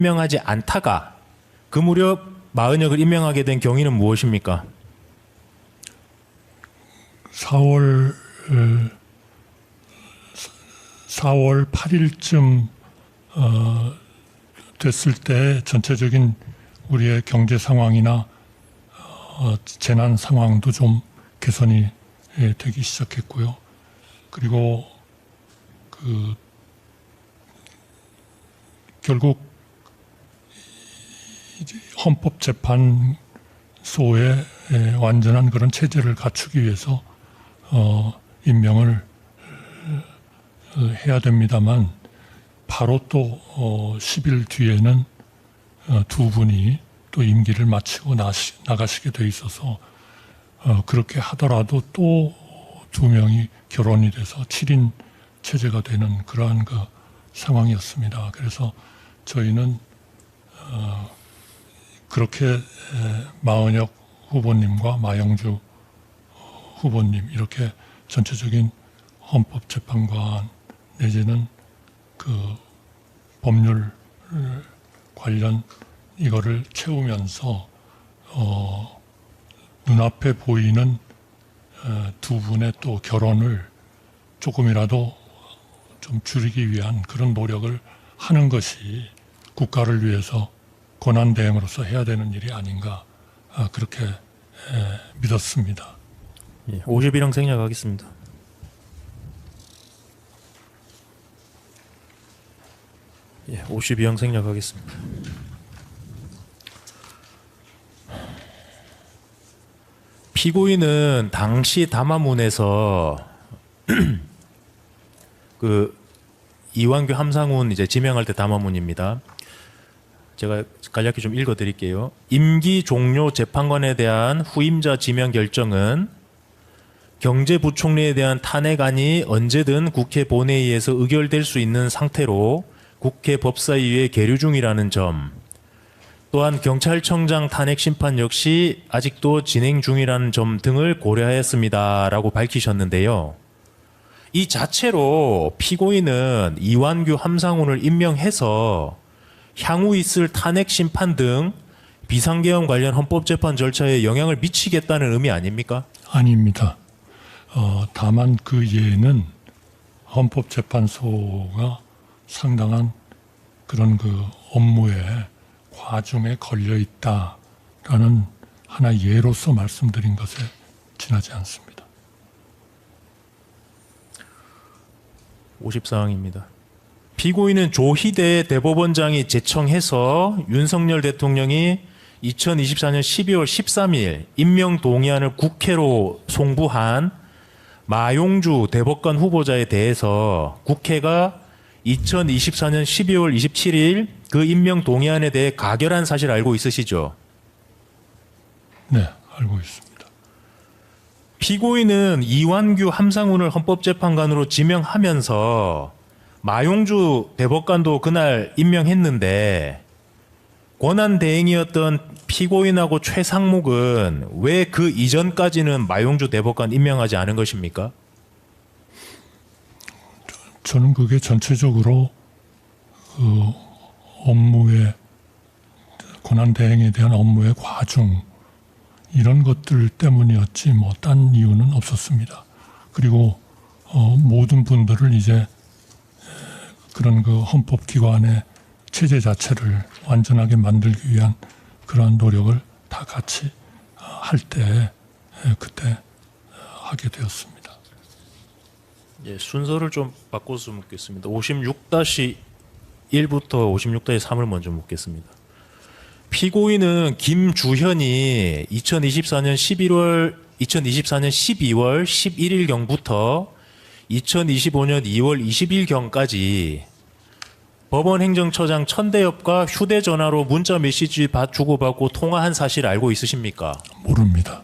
임명하지 않다가 그 무렵 마은혁을 임명하게 된 경위는 무엇입니까? 4월 8일쯤 됐을 때 전체적인 우리의 경제 상황이나 재난 상황도 좀 개선이 되기 시작했고요. 그리고 결국 헌법재판소의 완전한 그런 체제를 갖추기 위해서 임명을 해야 됩니다만 바로 또 10일 뒤에는 두 분이 또 임기를 마치고 나가시게 돼 있어서 그렇게 하더라도 또 두 명이 결혼이 돼서 7인 체제가 되는 그러한 그 상황이었습니다. 그래서 저희는 그렇게 마은혁 후보님과 마영주 후보님 이렇게 전체적인 헌법재판관 내지는 그 법률 관련 이거를 채우면서 눈앞에 보이는 두 분의 또 결혼을 조금이라도 좀 줄이기 위한 그런 노력을 하는 것이 국가를 위해서 권한대행으로서 해야 되는 일이 아닌가 그렇게 믿었습니다. 예, 51형 생략하겠습니다. 예, 52형 생략하겠습니다. 피고인은 당시 담화문에서 그 이완규 함상훈 이제 지명할 때 담화문입니다. 제가 간략히 좀 읽어드릴게요. 임기 종료 재판관에 대한 후임자 지명 결정은 경제부총리에 대한 탄핵안이 언제든 국회 본회의에서 의결될 수 있는 상태로 국회 법사위에 계류 중이라는 점, 또한 경찰청장 탄핵 심판 역시 아직도 진행 중이라는 점 등을 고려하였습니다라고 밝히셨는데요. 이 자체로 피고인은 이완규 함상훈을 임명해서 향후 있을 탄핵 심판 등 비상계엄 관련 헌법재판 절차에 영향을 미치겠다는 의미 아닙니까? 아닙니다. 다만 그 예는 헌법재판소가 상당한 그런 그 업무에 과중에 걸려 있다라는 하나의 예로서 말씀드린 것에 지나지 않습니다. 54항입니다. 피고인은 조희대 대법원장이 제청해서 윤석열 대통령이 2024년 12월 13일 임명 동의안을 국회로 송부한 마용주 대법관 후보자에 대해서 국회가 2024년 12월 27일 그 임명 동의안에 대해 가결한 사실 알고 있으시죠? 네, 알고 있습니다. 피고인은 이완규 함상훈을 헌법재판관으로 지명하면서 마용주 대법관도 그날 임명했는데 권한대행이었던 피고인하고 최상목은 왜 그 이전까지는 마용주 대법관 임명하지 않은 것입니까? 저는 그게 전체적으로 그 업무의 권한대행에 대한 업무의 과중 이런 것들 때문이었지 뭐 딴 이유는 없었습니다. 그리고 모든 분들을 이제 그런 그 헌법기관의 체제 자체를 완전하게 만들기 위한 그러한 노력을 다 같이 할 때 그때 하게 되었습니다. 예, 순서를 좀 바꿔서 묻겠습니다. 56-1부터 56-3을 먼저 묻겠습니다. 피고인은 김주현이 2024년 12월 11일경부터 2025년 2월 20일경까지 법원행정처장 천대엽과 휴대전화로 문자 메시지 주고받고 통화한 사실 알고 있으십니까? 모릅니다.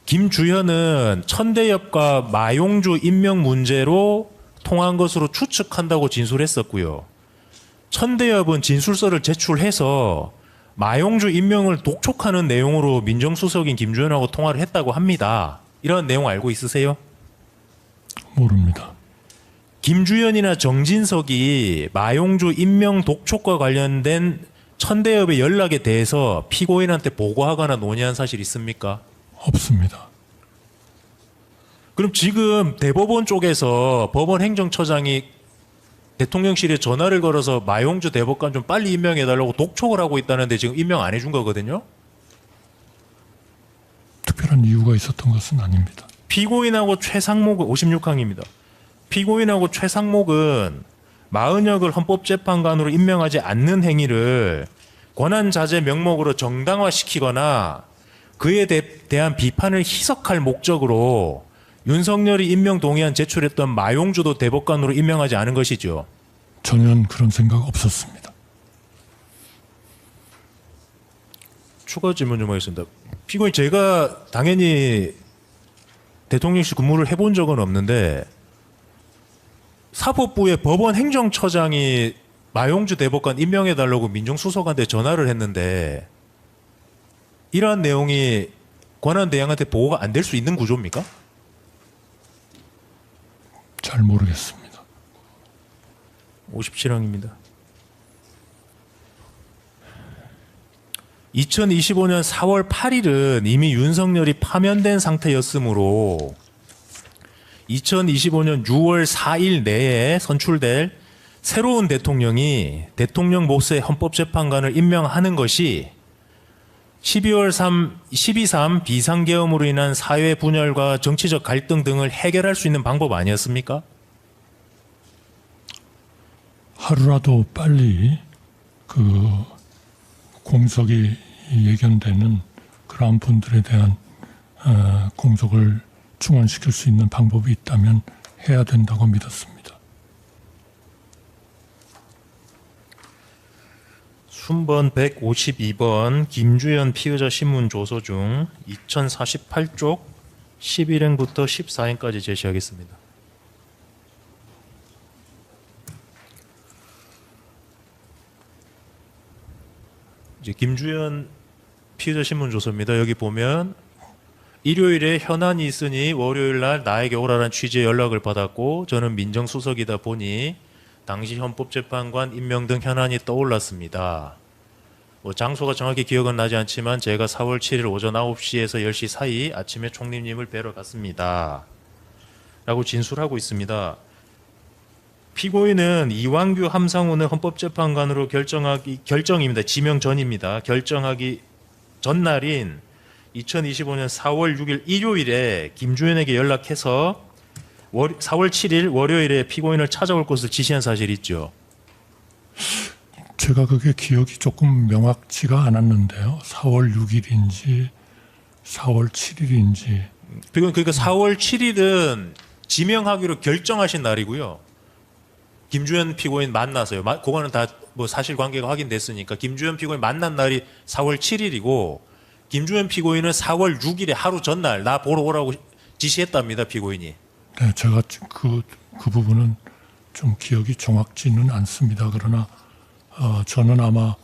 김주현은 천대엽과 마용주 임명 문제로 통화한 것으로 추측한다고 진술했었고요. 천대엽은 진술서를 제출해서 마용주 임명을 독촉하는 내용으로 민정수석인 김주현하고 통화를 했다고 합니다. 이런 내용 알고 있으세요? 모릅니다. 김주현이나 정진석이 마용주 임명 독촉과 관련된 천대엽의 연락에 대해서 피고인한테 보고하거나 논의한 사실 있습니까? 없습니다. 그럼 지금 대법원 쪽에서 법원 행정처장이 대통령실에 전화를 걸어서 마용주 대법관 좀 빨리 임명해달라고 독촉을 하고 있다는데 지금 임명 안 해준 거거든요? 특별한 이유가 있었던 것은 아닙니다. 피고인하고 최상목은 56항입니다. 피고인하고 최상목은 마은혁을 헌법재판관으로 임명하지 않는 행위를 권한자제 명목으로 정당화시키거나 그에 대한 비판을 희석할 목적으로 윤석열이 임명 동의안 제출했던 마용주도 대법관으로 임명하지 않은 것이죠. 전혀 그런 생각 없었습니다. 추가 질문 좀 하겠습니다. 피고인 제가 당연히 대통령실 근무를 해본 적은 없는데 사법부의 법원 행정처장이 마용주 대법관 임명해달라고 민정수석한테 전화를 했는데 이러한 내용이 권한대행한테 보고가 안 될 수 있는 구조입니까? 잘 모르겠습니다. 57항입니다. 2025년 4월 8일은 이미 윤석열이 파면된 상태였으므로 2025년 6월 4일 내에 선출될 새로운 대통령이 대통령 몫의 헌법재판관을 임명하는 것이 12.3 비상계엄으로 인한 사회 분열과 정치적 갈등 등을 해결할 수 있는 방법 아니었습니까? 하루라도 빨리 그 공석이 예견되는 그러한 분들에 대한 공석을 충원시킬 수 있는 방법이 있다면 해야 된다고 믿었습니다. 순번 152번 김주현 피의자 신문 조서 중 2048쪽 11행부터 14행까지 제시하겠습니다. 이제 김주현 피의자 신문 조서입니다. 여기 보면 일요일에 현안이 있으니 월요일 날 나에게 오라는 취지의 연락을 받았고 저는 민정수석이다 보니 당시 헌법재판관 임명 등 현안이 떠올랐습니다. 장소가 정확히 기억은 나지 않지만 제가 4월 7일 오전 9시에서 10시 사이 아침에 총리님을 뵈러 갔습니다. 라고 진술하고 있습니다. 피고인은 이완규 함상훈을 헌법재판관으로 결정입니다. 지명 전입니다. 결정하기 전날인 2025년 4월 6일 일요일에 김주현에게 연락해서 4월 7일 월요일에 피고인을 찾아올 것을 지시한 사실이 있죠. 제가 그게 기억이 조금 명확치가 않았는데요. 4월 6일인지 4월 7일인지. 피고인 그러니까 4월 7일은 지명하기로 결정하신 날이고요. 김주현 피고인 만나서요. 그거는 다 뭐 사실관계가 확인됐으니까 김주현 피고인 만난 날이 4월 7일이고 김주현 피고인은 4월 6일에 하루 전날 나 보러 오라고 지시했답니다. 피고인이. 네, 제가 그 부분은 좀 기억이 정확지는 않습니다. 그러나 저는 아마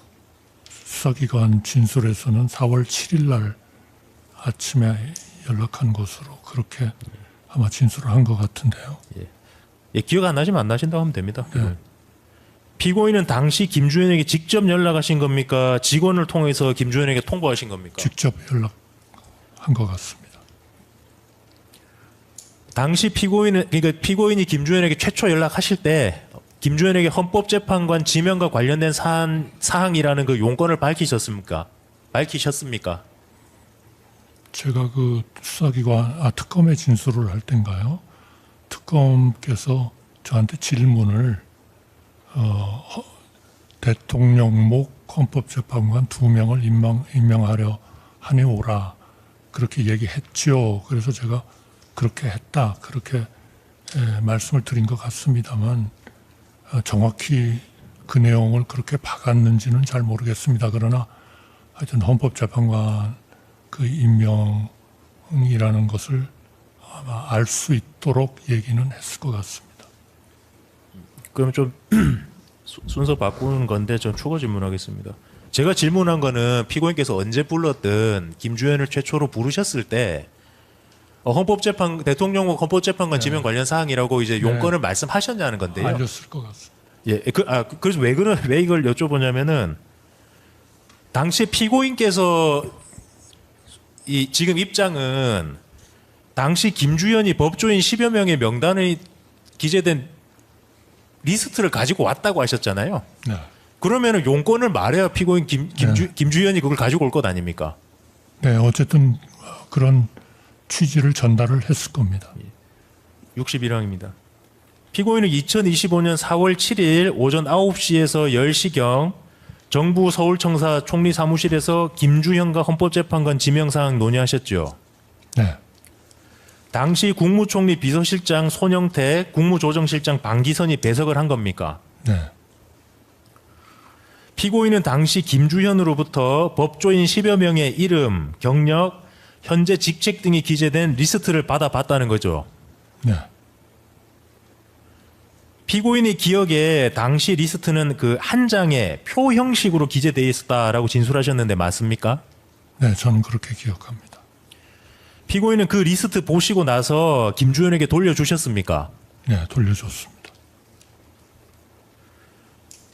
수사기관 진술에서는 4월 7일 날 아침에 연락한 것으로 그렇게 아마 진술을 한 것 같은데요. 예, 기억 안 나시면 안 나신다고 하면 됩니다. 네. 피고인은 당시 김주현에게 직접 연락하신 겁니까? 직원을 통해서 김주현에게 통보하신 겁니까? 직접 연락한 것 같습니다. 당시 피고인이 김주현에게 최초 연락하실 때 김주현에게 헌법재판관 지명과 관련된 사항이라는 그 용건을 밝히셨습니까? 제가 그 수사기관 특검의 진술을 할 때인가요? 특검께서 저한테 질문을 대통령목 헌법재판관 2명을 임명하려 하니 오라 그렇게 얘기했죠. 그래서 제가 그렇게 했다 그렇게 말씀을 드린 것 같습니다만 정확히 그 내용을 그렇게 박았는지는 잘 모르겠습니다. 그러나 하여튼 헌법재판관 그 임명이라는 것을 아마 알 수 있도록 얘기는 했을 것 같습니다. 그럼 좀 순서 바꾸는 건데 좀 추가 질문하겠습니다. 제가 질문한 거는 피고인께서 언제 불렀든 김주현을 최초로 부르셨을 때 대통령국 헌법재판관 지명 관련 사항이라고 이제 용건을 말씀하셨냐는 건데요. 알렸을 것 같습니다. 예, 그래서 왜 이걸 여쭤보냐면은 당시 피고인께서 이 지금 입장은 당시 김주현이 법조인 10여 명의 명단에 기재된 리스트를 가지고 왔다고 하셨잖아요. 네. 그러면은 용건을 말해야 피고인 김주현이 그걸 가지고 올 것 아닙니까? 네, 어쨌든 그런 취지를 전달을 했을 겁니다. 61항입니다. 피고인은 2025년 4월 7일 오전 9시에서 10시경 정부 서울청사 총리 사무실에서 김주현과 헌법재판관 지명사항 논의하셨죠. 네, 당시 국무총리 비서실장 손영태, 국무조정실장 방기선이 배석을 한 겁니까? 네, 피고인은 당시 김주현으로부터 법조인 10여 명의 이름, 경력, 현재 직책 등이 기재된 리스트를 받아봤다는 거죠. 네. 피고인의 기억에 당시 리스트는 그 한 장에 표 형식으로 기재되어 있었다라고 진술하셨는데 맞습니까? 네, 저는 그렇게 기억합니다. 피고인은 그 리스트 보시고 나서 김주현에게 돌려주셨습니까? 네, 돌려줬습니다.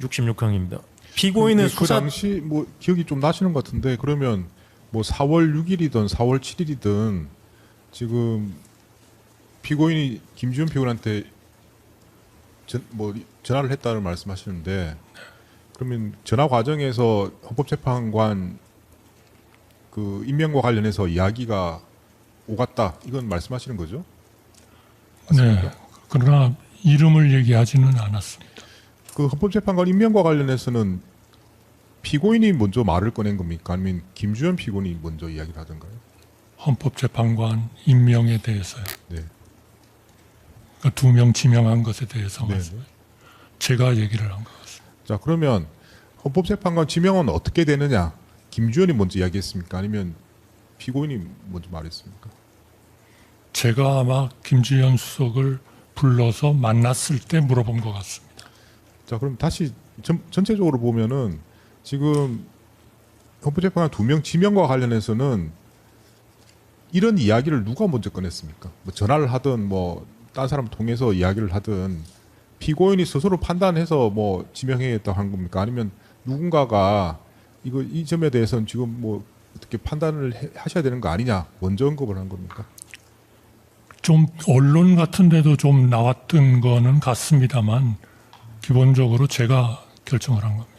66항입니다. 피고인은 그 수사 당시 뭐 기억이 좀 나시는 것 같은데 그러면 뭐 4월 6일이든 4월 7일이든 지금 피고인이 김주현 피고인한테 전화를 했다는 말씀하시는데 그러면 전화 과정에서 헌법재판관 그 임명과 관련해서 이야기가 오갔다 이건 말씀하시는 거죠? 네, 그러나 이름을 얘기하지는 않았습니다. 그 헌법재판관 임명과 관련해서는 피고인이 먼저 말을 꺼낸 겁니까? 아니면 김주현 피고인이 먼저 이야기를 하던가요? 헌법재판관 임명에 대해서요. 네. 그러니까 2명 지명한 것에 대해서 네. 제가 얘기를 한 것 같습니다. 자 그러면 헌법재판관 지명은 어떻게 되느냐? 김주현이 먼저 이야기했습니까? 아니면 피고인이 먼저 말했습니까? 제가 아마 김주현 수석을 불러서 만났을 때 물어본 것 같습니다. 자 그럼 다시 전체적으로 보면은 지금 헌법재판관 2명 지명과 관련해서는 이런 이야기를 누가 먼저 꺼냈습니까? 뭐 전화를 하든 뭐 딴 사람 통해서 이야기를 하든 피고인이 스스로 판단해서 뭐 지명해야겠다고 한 겁니까? 아니면 누군가가 이 점에 대해서는 지금 뭐 어떻게 판단을 하셔야 되는 거 아니냐 먼저 언급을 한 겁니까? 좀 언론 같은 데도 좀 나왔던 거는 같습니다만 기본적으로 제가 결정을 한 겁니다.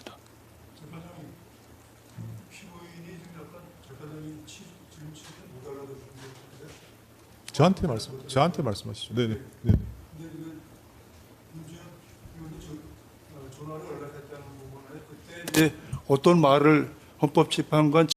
저한테 말씀하시죠. 네네. 네네. 전화로 연락했다는 부분에 그때 이제 어떤 말을 헌법재판관